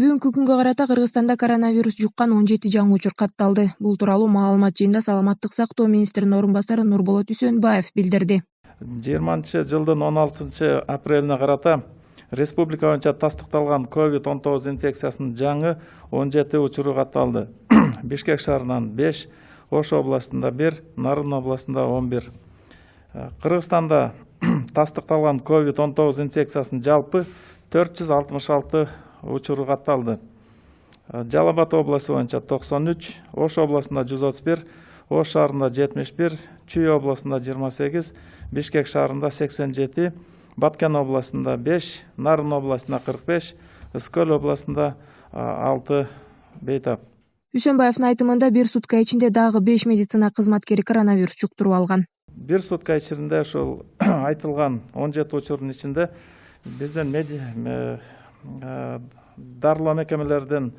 Бүгүнкү күнгө карата Кыргызстанда коронавирус жуккан 17 жаңы учур катталды. Бул тууралуу маалымат жыйында Саламаттык сактоо министринин орун басары Нурболот Үсөнбаев билдирди. 20-жылдын 16-апрелине карата республика боюнча тастыкталган COVID-19 инфекциясынын жаңы 17 учуру катталды. Бишкек шаарынан 5, Ош областында 1, Нарын областында 11. Кыргызстанда тастыкталган COVID-19 инфекциясынын жалпы 466 учуру катталды. Жалал Абад областы боюнча 93, Ош областында 131, Ош шаарында 71, Чүй областында 28, Бишкек шаарында 87, Баткен областында 5, Нарын областында 45, Ыскөл областында 6 бейтап. Үсөнбаевдин айтымында бир сутка ичинде дагы 5 медицина кызматкери коронавирус жуктуруп алган. Бир сутка ичинде ошол айтылган 17 учурдун ичинде биздин дарылоо мекемелердин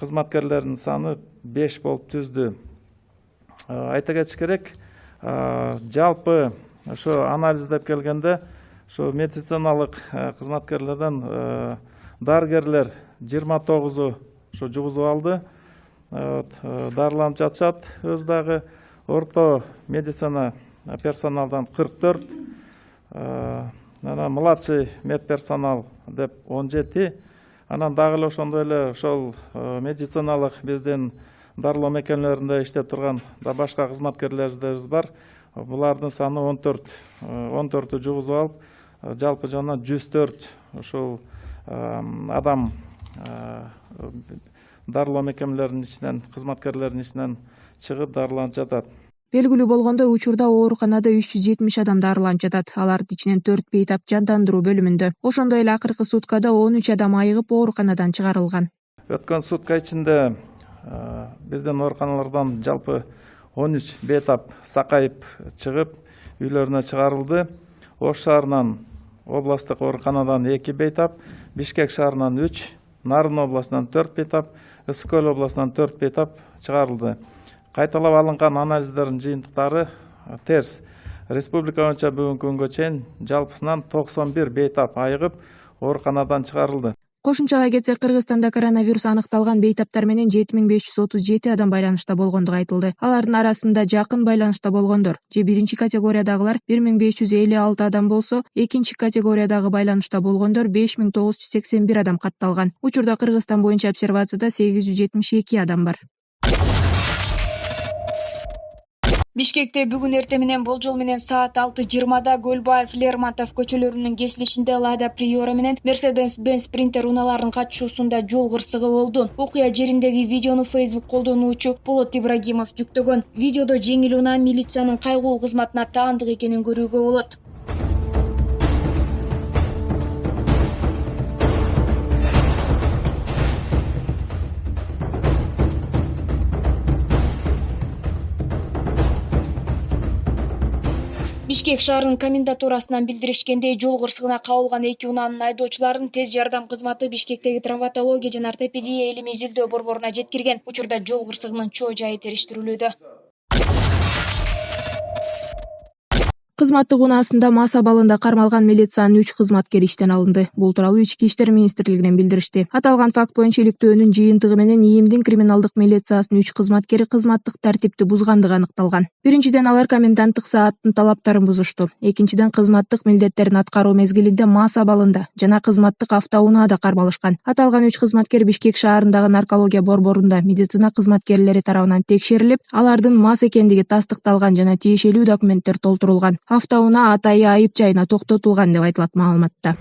кызматкерлеринин саны 5 болуп түздү. Айта кетиш керек, жалпы ошо анализдеп келгенде ошо медициналык кызматкерлерден дарыгерлер 29 ошо жугузуп алды. Дарыланып жатышат. Өз дагы орто медицина персоналдан 44, анан младший медперсонал деп 17, анан дагы эле ошондой эле ошол медициналык биздин дарылоо мекемелеринде иштеп турган да башка кызматкерлерибиз бар. Булардын саны 14 жугузуп алып, жалпы жана 104 ошол адам дарылоо мекемелеринин ичинен, кызматкерлеринин ичинен чыгып дарыланып жатат. Белгилүү болгондой, учурда ооруканада 370 адам дарыланып жатат. Алардын ичинен 4 бейтап жандандыруу бөлүмүндө. Ошондой эле акыркы суткада 13 адам айыгып ооруканадан чыгарылган. Өткөн сутка ичинде биздин ооруканалардан жалпы 13 бейтап сакайып чыгып, үйлөрүнө чыгарылды. Ош шаарынан областтык ооруканадан 2 бейтап, Бишкек шаарынан 3, Нарын областынан 4 бейтап, Ыскөл областынан 4 бейтап чыгарылды. Кайталап алынган анализдердин жыйынтыктары терс. Республика боюнча бүгүнкү күнгө чейин жалпысынан 91 бейтап айыгып ооруканадан чыгарылды. Кошумчага кетсек, Кыргызстанда коронавирус аныкталган бейтаптар менен 7537 адам байланышта болгондугу айтылды. Алардын арасында жакын байланышта болгондор же биринчи категориядагылар 1556 адам болсо, экинчи категориядагы байланышта болгондор 5981 адам катталган. Учурда Кыргызстан боюнча обсервацияда 872 адам бар. Бишкекте бүгүн эртең менен болжол менен саат 6:20 Көлбаев, Лермонтов көчөлөрүнүн кесилишинде Лада Приора менен Mercedes-Benz Sprinter унааларынын катышуусунда жол кырсыгы болду. Окуя жериндеги видеону Facebook колдонуучу Болот Ибрагимов жүктөгөн. Видеодо жеңил унаа милициянын кайгылуу кызматына таандык экенин көрүүгө болот. Бишкек шаарынын комендатурасынан билдиришкендей, жол кырсыгына кабылган 2 унаанын айдоочуларын тез жардам кызматы Бишкектеги травматология жана ортопедия илими изилдөө борборуна жеткирген. Учурда жол кырсыгынын чоо жайы териштирилүүдө. Кызматтык унаасында мас абалында кармалган милициянын 3 кызматкери иштен алынды. Бул тууралуу Ички иштер министрлигинен билдиришти. Аталган факт боюнча иликтөөнүн жыйынтыгы менен ИИМдин криминалдык милициясынын 3 кызматкери кызматтык тартипти бузгандыгы аныкталган. Биринчиден, алар коменданттык сааттын талаптарын бузушту. Экинчиден, кызматтык милдеттерин аткаруу мезгилинде мас абалында жана кызматтык автоунаада кармалышкан. Аталган 3 кызматкер Бишкек шаарындагы наркология борборунда медицина кызматкерлери тарабынан текшерилип, алардын мас экендиги тастыкталган жана тиешелүү документтер толтурулган. Автоунаа атайы айып жайына токтотулган деп айтылат маалыматта.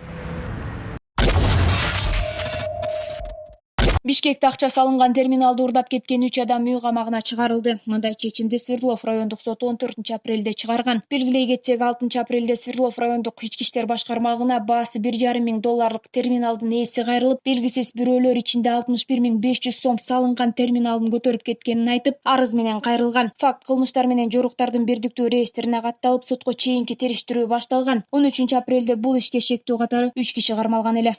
Бишкекте акча салынган терминалды урдап кеткен 3 адам үй камагына чыгарылды. Мындай чечимди Свердлов райондук соту 14-апрелде чыгарган. Белгилей кетсек, 6-апрелде Свердлов райондук ички иштер башкармалыгына баасы $1,500 терминалдын ээси кайрылып, белгисиз бирөөлөр ичинде 61 500 сом салынган терминалдын көтөрүп кеткенин айтып, арыз менен кайрылган. Факт кылмыштар менен жоруктардын бирдиктүү реестрине катталып, сотко чейинки териштирүү башталган. 13-апрелде бул ишке шектүү катары 3 киши кармалган эле.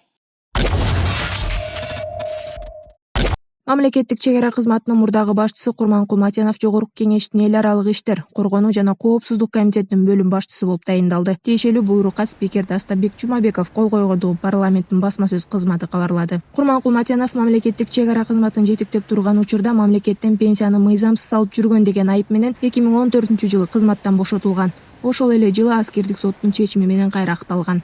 Мамлекеттик чек ара кызматынын мурдагы башчысы Курманкул Матянов Жогорку Кеңештин эл аралык иштер, коргонуу жана коопсуздук комитетинин бөлүм башчысы болуп тайындалды. Тиешелүү буйрукка спикер Дастанбек Жумабеков кол койгонду парламенттин басма сөз кызматы кабарлады. Курманкул Матянов мамлекеттик чек ара кызматын жетектеп турган учурда мамлекеттен пенсияны мыйзамсыз алып жүргөн деген айып менен 2014-жылы кызматтан бошотулган. Ошол эле жылы аскердик соттун чечими менен кайра акталган.